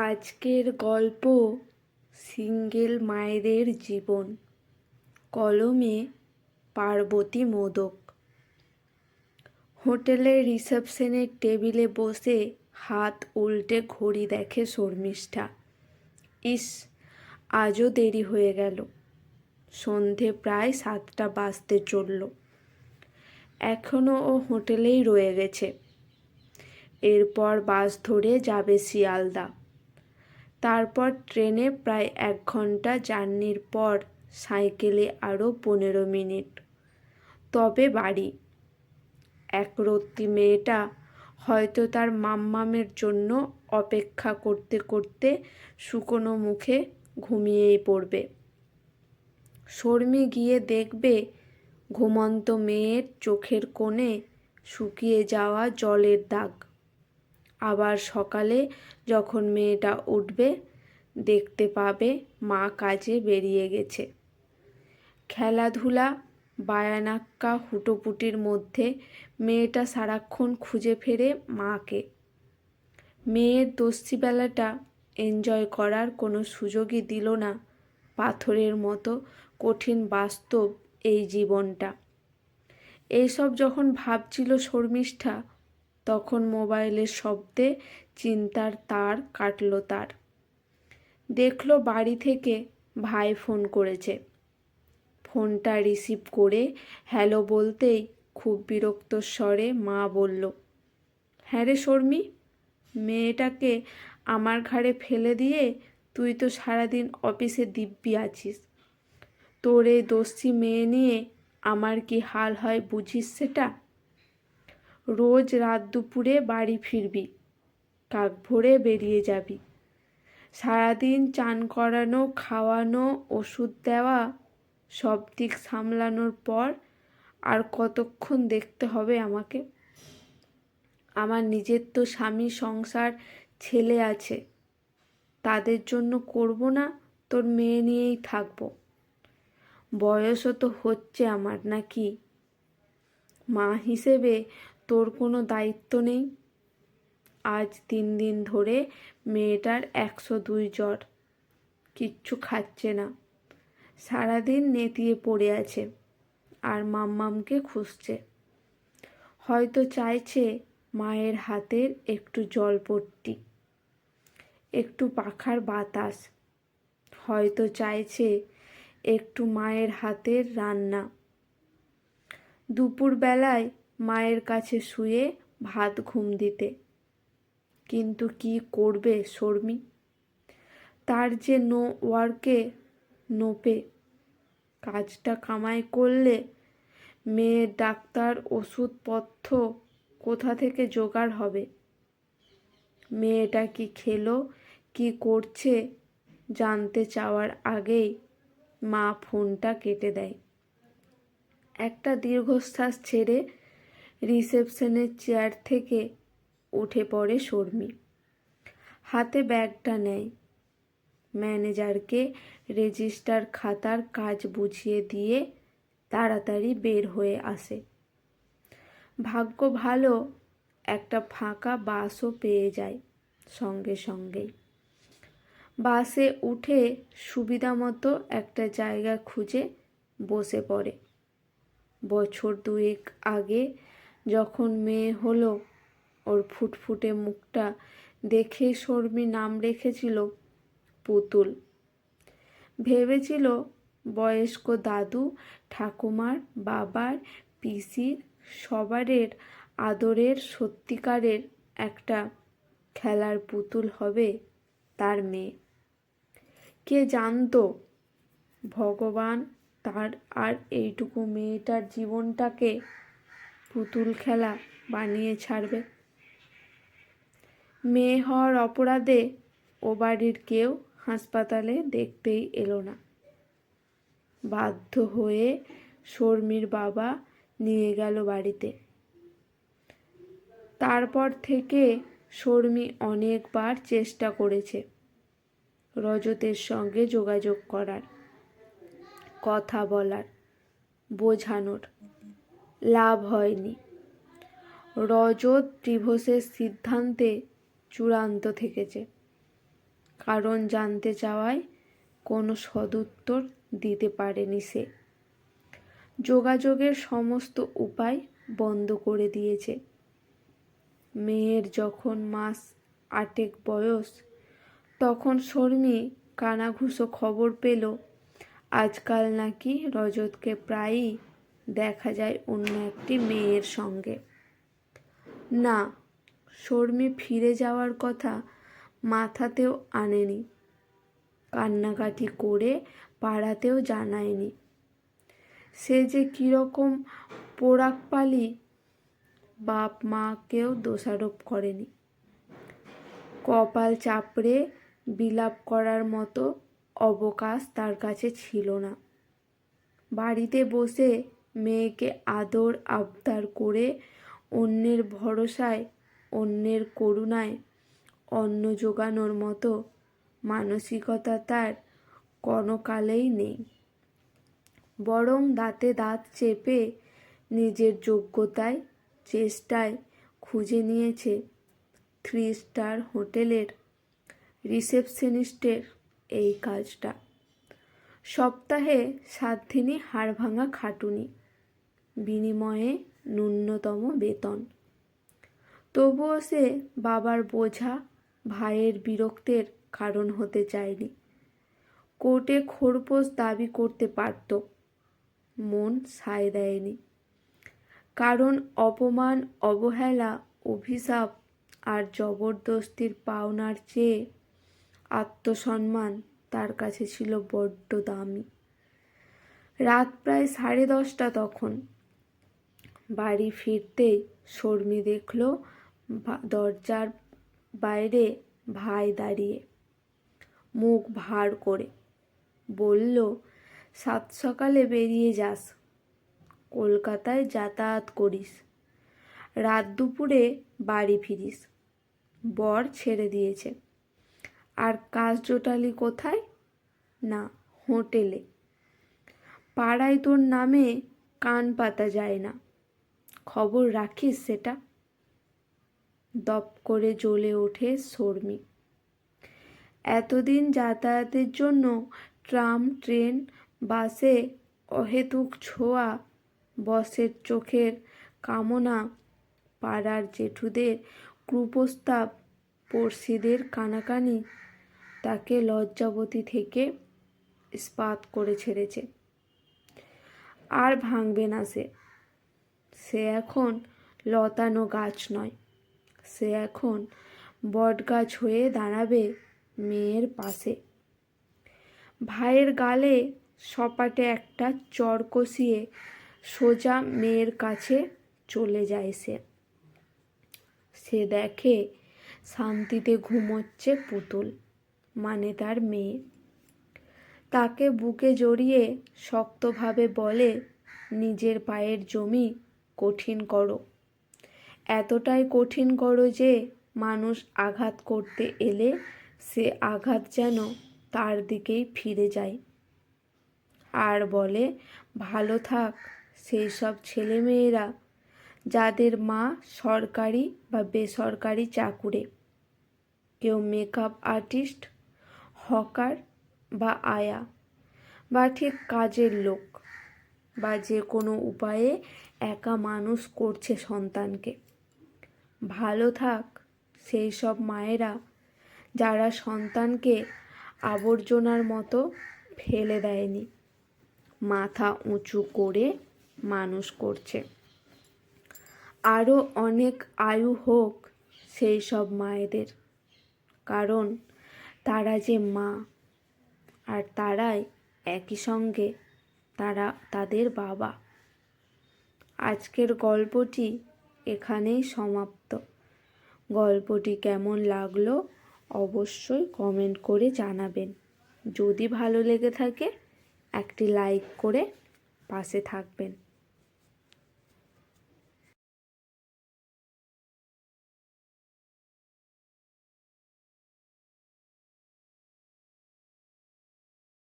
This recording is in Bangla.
আজকের গল্প সিঙ্গেল মায়েদের জীবন। কলমে পার্বতী মোদক। হোটেলের রিসেপশনের টেবিলে বসে হাত উল্টে ঘড়ি দেখে শর্মিষ্ঠা। ইস, আজও দেরি হয়ে গেল। সন্ধে প্রায় 7টা বাজতে চলল। এখনও ও হোটেলেই রয়ে গেছে। এরপর বাস ধরে যাবে শিয়ালদা। তারপর ট্রেনে প্রায় 1 ঘন্টা জার্নির পর সাইকেলে আরও 15 মিনিট, তবে বাড়ি। একরত্তি মেয়েটা হয়তো তার মাম্মামের জন্য অপেক্ষা করতে করতে শুকনো মুখে ঘুমিয়েই পড়বে। শর্মি গিয়ে দেখবে ঘুমন্ত মেয়ের চোখের কোণে শুকিয়ে যাওয়া জলের দাগ। আবার সকালে যখন মেয়েটা উঠবে, দেখতে পাবে মা কাজে বেরিয়ে গেছে। খেলাধুলা, বায়ানাক্কা হুটোপুটির মধ্যে মেয়েটা সারাক্ষণ খুঁজে ফেরে মাকে। মেয়ের দস্যিবেলাটা এনজয় করার কোনো সুযোগই দিল না পাথরের মতো কঠিন বাস্তব এই জীবনটা। এইসব যখন ভাবছিল শর্মিষ্ঠা, তখন মোবাইলের শব্দে চিন্তার তার কাটল তার। দেখল বাড়ি থেকে ভাই ফোন করেছে। ফোনটা রিসিভ করে হ্যালো বলতেই খুব বিরক্ত স্বরে মা বলল, হ্যাঁ রে শর্মি, মেয়েটাকে আমার ঘাড়ে ফেলে দিয়ে তুই তো সারাদিন অফিসে দিব্যি আছিস। তোর এই দস্যি মেয়ে নিয়ে আমার কি হাল হয় বুঝিস সেটা? রোজ রাত দুপুরে বাড়ি ফিরবি, কাক ভরে বেরিয়ে যাবি। সারাদিন চান করানো, খাওয়ানো, ওষুধ দেওয়া, সব দিক সামলানোর পর আর কতক্ষণ দেখতে হবে আমাকে? আমার নিজের তো স্বামী, সংসার, ছেলে আছে। তাদের জন্য করব না তোর মেয়ে নিয়েই থাকবো? বয়সও তো হচ্ছে আমার, নাকি? মা হিসেবে তোর কোনো দায়িত্ব নেই? আজ 3 দিন ধরে মেয়েটার 102 জ্বর, কিচ্ছু খাচ্ছে না, সারাদিন নেতিয়ে পড়ে আছে আর মাম্মামকে খুঁজছে। হয়তো চাইছে মায়ের হাতের একটু জলপট্টি, একটু পাখার বাতাস। হয়তো চাইছে একটু মায়ের হাতের রান্না। দুপুরবেলায় মায়ের কাছে শুয়ে ভাত ঘুম দিতে। কিন্তু কি করবে শর্মি? তার যে নো ওয়ার্কে নো পে। কাজটা কামাই করলে মেয়ের ডাক্তার, ওষুধপত্র কোথা থেকে জোগাড় হবে? মেয়েটা কি খেলো, কি করছে জানতে চাওয়ার আগেই মা ফোনটা কেটে দেয়। একটা দীর্ঘশ্বাস ছেড়ে রিসেপশনের চেয়ার থেকে উঠে পড়ে শর্মি। হাতে ব্যাগটা নেয়। ম্যানেজারকে রেজিস্টার খাতার কাজ বুঝিয়ে দিয়ে তাড়াতাড়ি বের হয়ে আসে। ভাগ্য ভালো, একটা ফাঁকা বাসও পেয়ে যায় সঙ্গে সঙ্গেই। বাসে উঠে সুবিধা মতো একটা জায়গা খুঁজে বসে পড়ে। বছর 2 আগে যখন মেয়ে হলো, ওর ফুটফুটে মুখটা দেখে শর্মি নাম রেখেছিল পুতুল। ভেবেছিল বয়স্ক দাদু, ঠাকুমার, বাবার, পিসির সবারের আদরের সত্যিকারের একটা খেলার পুতুল হবে তার মেয়ে। কে জানতো ভগবান তার আর এইটুকু মেয়েটার জীবনটাকে পুতুল খেলা বানিয়ে ছাড়বে। মেয়ে হওয়ার অপরাধে ও বাড়ির কেউ হাসপাতালে দেখতেই এলো না। বাধ্য হয়ে শর্মির বাবা নিয়ে গেল বাড়িতে। তারপর থেকে শর্মি অনেকবার চেষ্টা করেছে রজতের সঙ্গে যোগাযোগ করার, কথা বলার, বোঝানোর। লাভ হয়নি। রজত ডিভোর্সের সিদ্ধান্তে চূড়ান্ত থেকেছে। কারণ জানতে চাওয়ায় কোনো সদুত্তর দিতে পারেনি সে। যোগাযোগের সমস্ত উপায় বন্ধ করে দিয়েছে। মেয়ের যখন মাস 8 বয়স, তখন শর্মী কানাঘুষো খবর পেল আজকাল নাকি রজতকে প্রায়ই দেখা যায় অন্য একটি মেয়ের সঙ্গে। না, শর্মী ফিরে যাওয়ার কথা মাথাতেও আনেনি, কান্নাকাটি করে পাড়াতেও জানায়নি। সে যে কীরকম পোড়াকপালি, বাপ মাকেও দোষারোপ করেনি। কপাল চাপড়ে বিলাপ করার মতো অবকাশ তার কাছে ছিল না। বাড়িতে বসে মেয়েকে আদর আবদার করে অন্যের ভরসায়, অন্যের করুণায় অন্ন জোগানোর মতো মানসিকতা তার কোনোকালেই নেই। বরং দাঁতে দাঁত চেপে নিজের যোগ্যতায়, চেষ্টায় খুঁজে নিয়েছে 3 স্টার হোটেলের রিসেপশনিস্টের এই কাজটা। সপ্তাহে 7 দিনই হাড়ভাঙা খাটুনি, বিনিময়ে ন্যূনতম বেতন। তবুও সে বাবার বোঝা, ভাইয়ের বিরক্তের কারণ হতে চায়নি। কোর্টে খোরপোশ দাবি করতে পারত, মন সায় দেয়নি। কারণ অপমান, অবহেলা, অভিশাপ আর জবরদস্তির পাওনার চেয়ে আত্মসম্মান তার কাছে ছিল বড্ড দামি। রাত প্রায় 10:30 তখন। বাড়ি ফিরতেই শর্মী দেখল দরজার বাইরে ভাই দাঁড়িয়ে, মুখ ভার করে। বলল, 7 সকালে বেরিয়ে যাস, কলকাতায় যাতায়াত করিস, রাত দুপুরে বাড়ি ফিরিস। বর ছেড়ে দিয়েছে। আর কাজ জোটালি কোথায়? না, হোটেলে। পাড়ায় তোর নামে কান পাতা যায় না, খবর রাখিস সেটা। দপ করে জ্বলে ওঠে শর্মী। এতদিন যাতায়াতের জন্য ট্রাম, ট্রেন, বাসে অহেতুক ছোঁয়া, বসের চোখের কামনা, পাড়ার জেঠুদের কুপ্রস্তাব, পড়শিদের কানাকানি তাকে লজ্জাবতী থেকে ইস্পাত করে ছেড়েছে। আর ভাঙবে না সে। সে এখন লতানো গাছ নয়, সে এখন বটগাছ হয়ে দাঁড়াবে মেয়ের পাশে। ভাইয়ের গালে সপাটে একটা চড় কষিয়ে সোজা মেয়ের কাছে চলে যায় সে। সে দেখে শান্তিতে ঘুমোচ্ছে পুতুল, মানে তার মেয়ে। তাকে বুকে জড়িয়ে শক্তভাবে বলে, নিজের পায়ের জমি কঠিন করো, এতটাই কঠিন করো যে মানুষ আঘাত করতে এলে সে আঘাত যেন তার দিকেই ফিরে যায়। আর বলে, ভালো থাক সেই সব ছেলেমেয়েরা যাদের মা সরকারি বা বেসরকারি চাকুরে, কেউ মেকআপ আর্টিস্ট, হকার বা আয়া, বা ঠিক কাজের লোক, বা যে কোনো উপায়ে একা মানুষ করছে সন্তানকে। ভালো থাক সেই সব মায়েরা যারা সন্তানকে আবর্জনার মতো ফেলে দেয়নি, মাথা উঁচু করে মানুষ করছে। আরও অনেক আয়ু হোক সেই সব মায়েদের, কারণ তারা যে মা, আর তারাই একই সঙ্গে তাদের বাবা। আজকের গল্পটি এখানেই সমাপ্ত। গল্পটি কেমন লাগলো অবশ্যই কমেন্ট করে জানাবেন। যদি ভালো লেগে থাকে একটি লাইক করে পাশে থাকবেন।